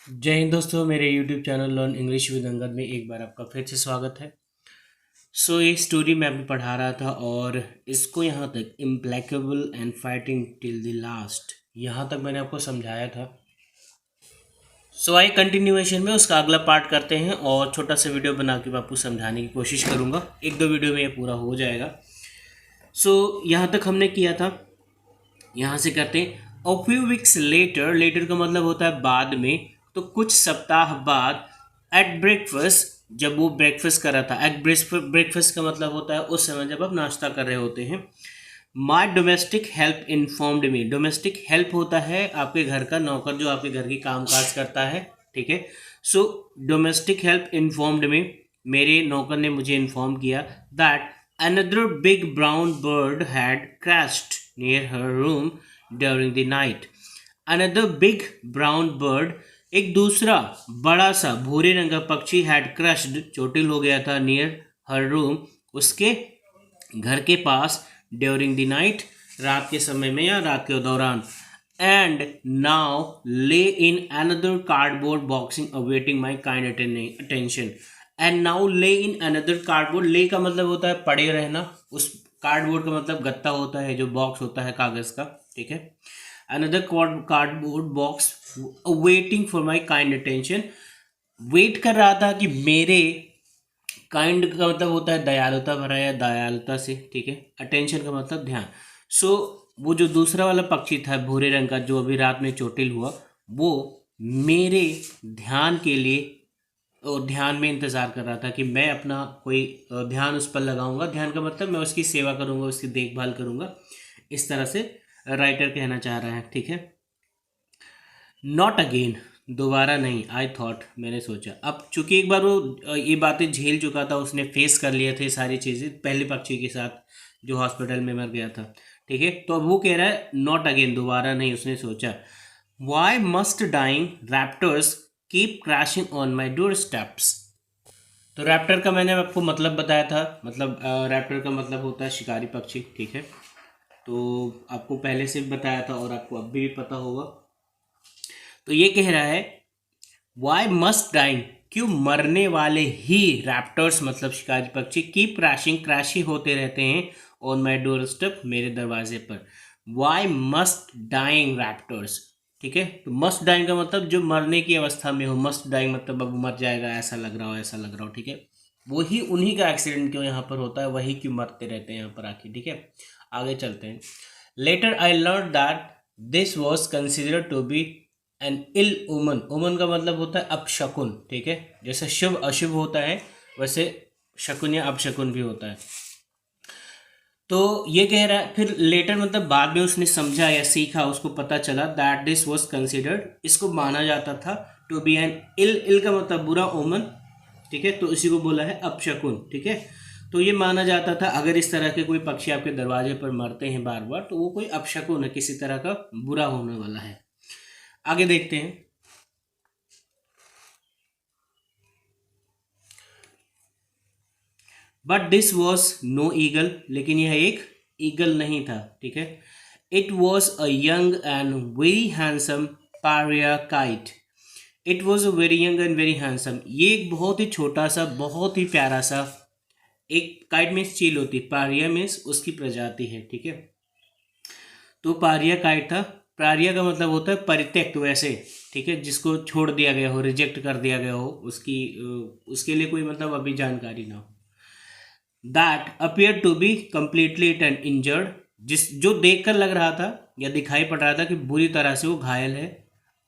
जय हिंद दोस्तों, मेरे YouTube channel learn English with Angad में एक बार आपका फिर से स्वागत है। ये स्टोरी मैं अभी पढ़ा रहा था और इसको यहाँ तक implacable and fighting till the last यहाँ तक मैंने आपको समझाया था। आइए कंटिन्यूएशन में उसका अगला पार्ट करते हैं और छोटा सा वीडियो बना के मैं आपको समझाने की कोशिश करूँगा। एक दो वीडियो में ये पूरा हो जाएगा। यहाँ तक हमने किया था, यहाँ से करते हैं। A few weeks later, letter का मतलब होता है बाद में, तो कुछ सप्ताह बाद, एट ब्रेकफास्ट, जब वो ब्रेकफास्ट कर रहा था। एट ब्रेकफास्ट का मतलब होता है उस समय जब आप नाश्ता कर रहे होते हैं। My domestic help informed me, domestic help होता है आपके घर का नौकर जो आपके घर की काम काज करता है, ठीक है। डोमेस्टिक हेल्प इन्फॉर्म्ड मी, मेरे नौकर ने मुझे इन्फॉर्म किया that another big brown bird had crashed near her room during the night. Another big brown bird, एक दूसरा बड़ा सा भूरे रंग का पक्षी had crashed, चोटिल हो गया था, near her room, उसके घर के पास, during the night, रात के समय में या रात के दौरान, and now lay in another cardboard boxing awaiting my kind attention. And now ले इन अनदर कार्डबोर्ड, ले का मतलब होता है पड़े रहना, उस कार्डबोर्ड का मतलब गत्ता होता है जो बॉक्स होता है कागज का, ठीक है। Another cardboard box waiting for my kind attention, wait कर रहा था कि मेरे, काइंड का मतलब होता है दयालुता भरा या दयालुता से, ठीक है। अटेंशन का मतलब ध्यान। वो जो दूसरा वाला पक्षी था भूरे रंग का जो अभी रात में चोटिल हुआ, वो मेरे ध्यान के लिए और ध्यान में इंतज़ार कर रहा था कि मैं अपना कोई ध्यान उस पर लगाऊंगा। ध्यान का मतलब मैं उसकी सेवा करूंगा, उसकी देखभाल करूंगा, इस तरह से राइटर कहना चाह रहा है, ठीक है। नॉट अगेन, दोबारा नहीं। आई थॉट, मैंने सोचा। अब चूंकि एक बार वो ये बातें झेल चुका था, उसने फेस कर लिए थे सारी चीज़ें पहले पक्षी के साथ जो हॉस्पिटल में मर गया था, ठीक है। तो अब वो कह रहा है नॉट अगेन, दोबारा नहीं। उसने सोचा why must dying raptors keep crashing on my doorsteps. तो रैप्टर का मैंने आपको मतलब बताया था, मतलब रैप्टर का मतलब होता है शिकारी पक्षी, ठीक है। तो आपको पहले से भी बताया था और आपको अब भी पता होगा। तो ये कह रहा है वाई मस्ट डाइंग, क्यों मरने वाले ही रैप्टर्स मतलब शिकारी पक्षी, कीप क्रैशिंग, क्रैश ही होते रहते हैं, ऑन माई डोर स्टेप, मेरे दरवाजे पर। वाई मस्ट डाइंग रैप्टर्स, ठीक है। तो मस्ट डाइंग का मतलब जो मरने की अवस्था में हो, मस्ट डाइंग मतलब अब मर जाएगा, ऐसा लग रहा हो, ऐसा लग रहा हो, ठीक है। वही उन्हीं का एक्सीडेंट क्यों यहाँ पर होता है, वही क्यों मरते रहते हैं यहाँ पर आके, ठीक है। आगे चलते हैं। Later I learn that this was considered to be an ill omen, omen का मतलब होता है अपशकुन, ठीक है। जैसे शुभ अशुभ होता है वैसे शकुन या अपशकुन भी होता है। तो ये कह रहा है, फिर लेटर मतलब बाद में उसने समझा या सीखा, उसको पता चला दैट दिस वॉज कंसिडर्ड, इसको माना जाता था, टू बी एन इल, इल का मतलब बुरा, ओमन, ठीक है। तो इसी को बोला है अपशकुन, ठीक है। तो ये माना जाता था अगर इस तरह के कोई पक्षी आपके दरवाजे पर मरते हैं बार बार, तो वो कोई अपशकुन है, किसी तरह का बुरा होने वाला है। आगे देखते हैं। But this was no eagle, लेकिन यह एक ईगल नहीं था, ठीक है। It was a young and very handsome pariah kite. It was a very young and very handsome, ये एक बहुत ही छोटा सा, बहुत ही प्यारा सा, एक काइट मीन्स चील होती है, पारिया मीन्स उसकी प्रजाति है, ठीक है। तो पारिया काइट था। पारिया का मतलब होता है परित्यक्त, वैसे, ठीक है, जिसको छोड़ दिया गया हो, रिजेक्ट कर दिया गया हो, उसके लिए कोई मतलब अभी जानकारी ना हो। That appear to be completely and injured, जो देखकर लग रहा था या दिखाई पड़ रहा था कि बुरी तरह से वो घायल है।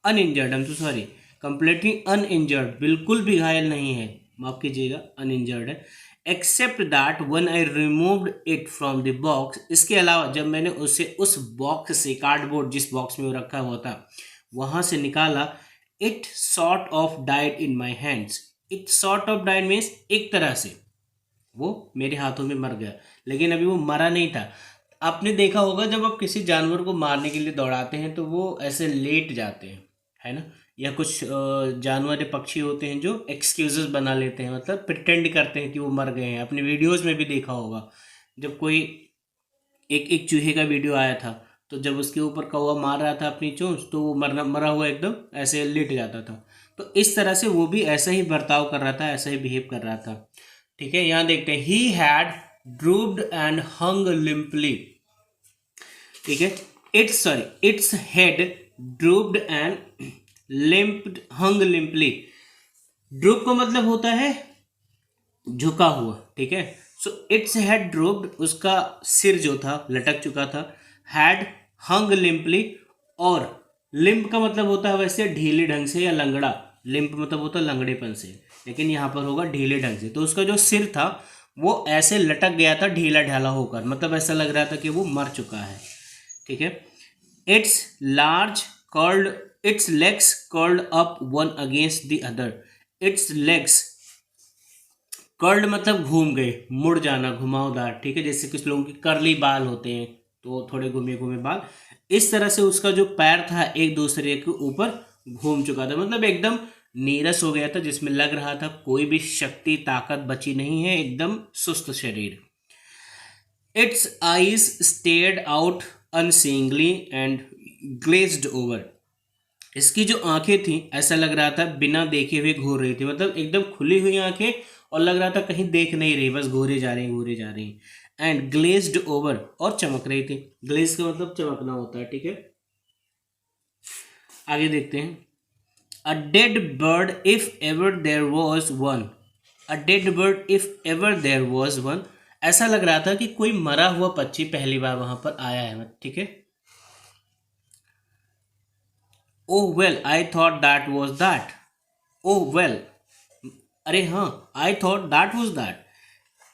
अनइंजर्ड, हम तो सॉरी, कंप्लीटली अनइंजर्ड, बिल्कुल भी घायल नहीं है, माफ कीजिएगा, अनइंजर्ड है। Except that one I removed it from the box, इसके अलावा जब मैंने उसे उस बॉक्स से, कार्डबोर्ड जिस बॉक्स में वो रखा हुआ था वहां से निकाला, it sort of died in my hands. It sort of died means एक तरह से वो मेरे हाथों में मर गया, लेकिन अभी वो मरा नहीं था। आपने देखा होगा जब आप किसी जानवर को मारने के लिए दौड़ाते हैं तो वो ऐसे लेट जाते हैं, है ना। या कुछ जानवर या पक्षी होते हैं जो एक्सक्यूजेस बना लेते हैं, मतलब प्रिटेंड करते हैं कि वो मर गए हैं। अपने वीडियोस में भी देखा होगा, जब कोई एक एक चूहे का वीडियो आया था, तो जब उसके ऊपर कौवा मार रहा था अपनी चोंच तो वो मरा हुआ एकदम ऐसे लेट जाता था। तो इस तरह से वो भी ऐसा ही बर्ताव कर रहा था, ऐसा ही बिहेव कर रहा था। ठीक है, यहाँ देखते हैं, he had ड्रूप्ड and hung limply. ठीक है, its head drooped and limped hung limply. Droop का मतलब होता है झुका हुआ। ठीक है, सो इट्स हेड ड्रूप्ड, उसका सिर जो था लटक चुका था। हैड हंग लिम्पली, और लिम्प का मतलब होता है वैसे ढीले ढंग से या लंगड़ा। लिम्प मतलब होता है लंगड़ेपन से, लेकिन यहाँ पर होगा ढीले ढंग से। तो उसका जो सिर था वो ऐसे लटक गया था ढीला ढाला होकर, मतलब ऐसा लग रहा था कि वो मर चुका है। ठीक है, it's legs curled up one against the other. It's legs curled मतलब घूम गए, मुड़ जाना, घुमावदार। ठीक है, जैसे कुछ लोगों के कर्ली बाल होते हैं तो थोड़े घूमे घूमे बाल, इस तरह से उसका जो पैर था एक दूसरे के ऊपर घूम चुका था, मतलब एकदम नीरस हो गया था, जिसमें लग रहा था कोई भी शक्ति ताकत बची नहीं है, एकदम सुस्त शरीर। Its eyes stared out unseeingly and glazed over. इसकी जो आंखें थी ऐसा लग रहा था बिना देखे हुए घूर रही थी, मतलब एकदम खुली हुई आंखें और लग रहा था कहीं देख नहीं रही, बस घूरे जा रही। एंड ग्लेज्ड ओवर, और चमक रही थी। ग्लेज का मतलब चमकना होता है। ठीक है, आगे देखते हैं। A dead bird if ever there was one. A dead bird if ever there was one, ऐसा लग रहा था कि कोई मरा हुआ पक्षी पहली बार वहां पर आया है। ठीक है, ओह well I thought that was that. Oh well, अरे हाँ, I thought that was that,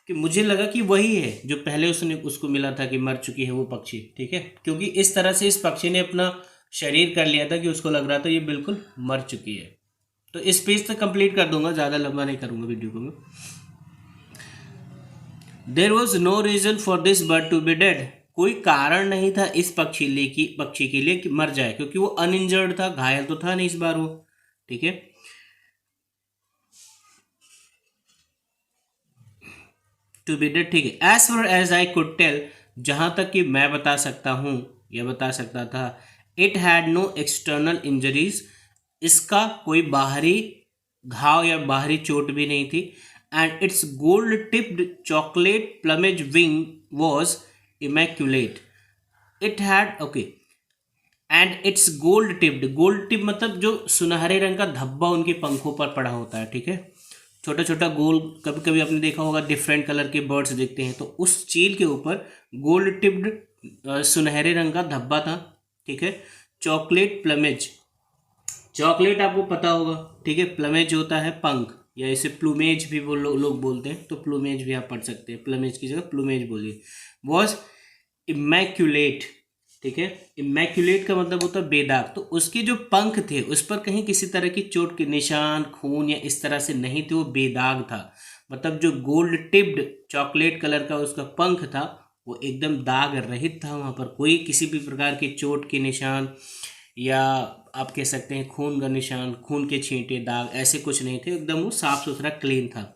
कि मुझे लगा कि वही है जो पहले उसको मिला था कि मर चुकी है वो पक्षी। ठीक है, क्योंकि इस तरह से इस पक्षी ने अपना शरीर कर लिया था कि उसको लग रहा था ये बिल्कुल मर चुकी है। तो इस पेज तक कंप्लीट कर दूंगा, ज़्यादा लंबा नहीं करूंगा वीडियो को मैं। There was no reason for this bird to be dead. कोई कारण नहीं था इस पक्षी के लिए कि मर जाए, क्योंकि वो अनइंजर्ड था, घायल तो था नहीं इस बार वो। ठीक है, टू बी डेड। ठीक है, as far as I could tell, जहां तक कि मैं बता सकता हूं या बता सकता था, it had no external injuries, इसका कोई बाहरी घाव या बाहरी चोट भी नहीं थी। And it's gold tipped chocolate plumage wing was immaculate. It had okay, and it's gold tipped, gold tip मतलब जो सुनहरे रंग का धब्बा उनके पंखों पर पड़ा होता है। ठीक है, छोटा छोटा गोल, कभी कभी आपने देखा होगा डिफरेंट कलर के बर्ड्स दिखते हैं, तो उस चील के ऊपर गोल्ड टिप्ड सुनहरे रंग का धब्बा था। ठीक है, चॉकलेट प्लमेज, चॉकलेट आपको पता होगा। ठीक है, प्लमेज होता है पंख, या इसे प्लूमेज भी वो लोग बोलते हैं, तो प्लूमेज भी आप पढ़ सकते हैं, प्लमेज की जगह प्लूमेज बोलिए। Was immaculate. ठीक है, इमैक्यूलेट का मतलब होता है बेदाग, तो उसके जो पंख थे उस पर कहीं किसी तरह की चोट के निशान, खून या इस तरह से नहीं थे, वो बेदाग था। मतलब जो गोल्ड टिप्ड चॉकलेट कलर का उसका पंख था वो एकदम दाग रहित था, वहाँ पर कोई किसी भी प्रकार की चोट के निशान या आप कह सकते हैं खून का निशान, खून के छींटे, दाग, ऐसे कुछ नहीं थे, एकदम वो साफ सुथरा क्लीन था।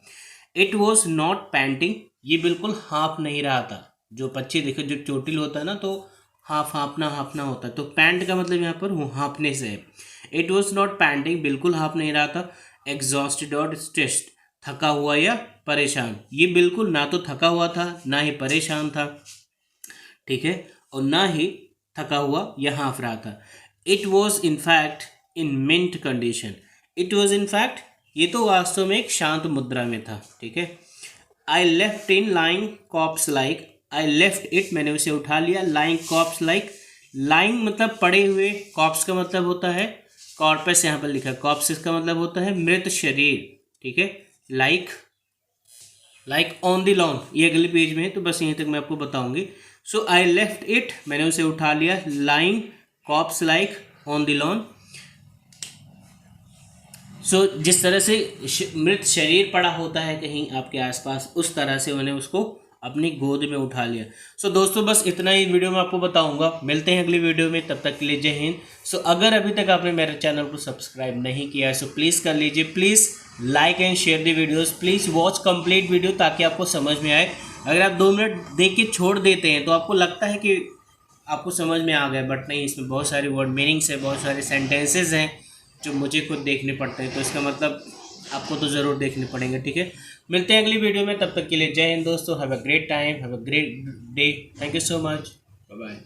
इट वॉज नॉट पैंटिंग, ये बिल्कुल हाँफ नहीं रहा था। जो पक्षी देखे जो चोटिल होता है ना, तो हाँफना होता है, तो पैंट का मतलब यहाँ पर हाँफने से है। इट वॉज नॉट पैंटिंग, बिल्कुल हाँफ नहीं रहा था। एग्जॉस्टेड और स्ट्रेस्ड, थका हुआ या परेशान, ये बिल्कुल ना तो थका हुआ था ना ही परेशान था। ठीक है, और ना ही थका हुआ या हाँफ रहा था। It was in fact in mint condition. It was in fact, ये तो वास्तव में एक शांत मुद्रा में था। ठीक है, I left in lying corpse like, I left it, मैंने उसे उठा लिया, लाइंग कॉप्स लाइक, लाइंग मतलब पड़े हुए, कॉप्स का मतलब होता है कॉर्पस, यहाँ पर लिखा है, कॉप्स का मतलब होता है मृत शरीर। ठीक है, लाइक ऑन द लॉन, ये अगले पेज में है, तो बस यहीं तक मैं आपको बताऊंगी। सो आई लेफ्ट इट, मैंने उसे उठा लिया, lying corpse like on the lawn. So जिस तरह से मृत शरीर पड़ा होता है कहीं आपके आसपास, उस तरह से उन्होंने उसको अपनी गोद में उठा लिया। सो दोस्तों बस इतना ही वीडियो में आपको बताऊंगा, मिलते हैं अगली वीडियो में, तब तक के लिए जय हिंद। सो अगर अभी तक आपने मेरे चैनल को सब्सक्राइब नहीं किया है सो प्लीज़ कर लीजिए, please like and share the videos, please watch complete video ताकि आपको समझ में आए। अगर आप 2 मिनट देख के छोड़ देते हैं तो आपको लगता है कि आपको समझ में आ गया, बट नहीं, इसमें बहुत सारे वर्ड मीनिंग्स है, बहुत सारे सेंटेंसेस हैं जो मुझे खुद देखने पड़ते हैं, तो इसका मतलब आपको तो ज़रूर देखने पड़ेंगे। ठीक है, मिलते हैं अगली वीडियो में, तब तक के लिए जय हिंद दोस्तों, have a great time, have a great day, thank you so much, bye bye.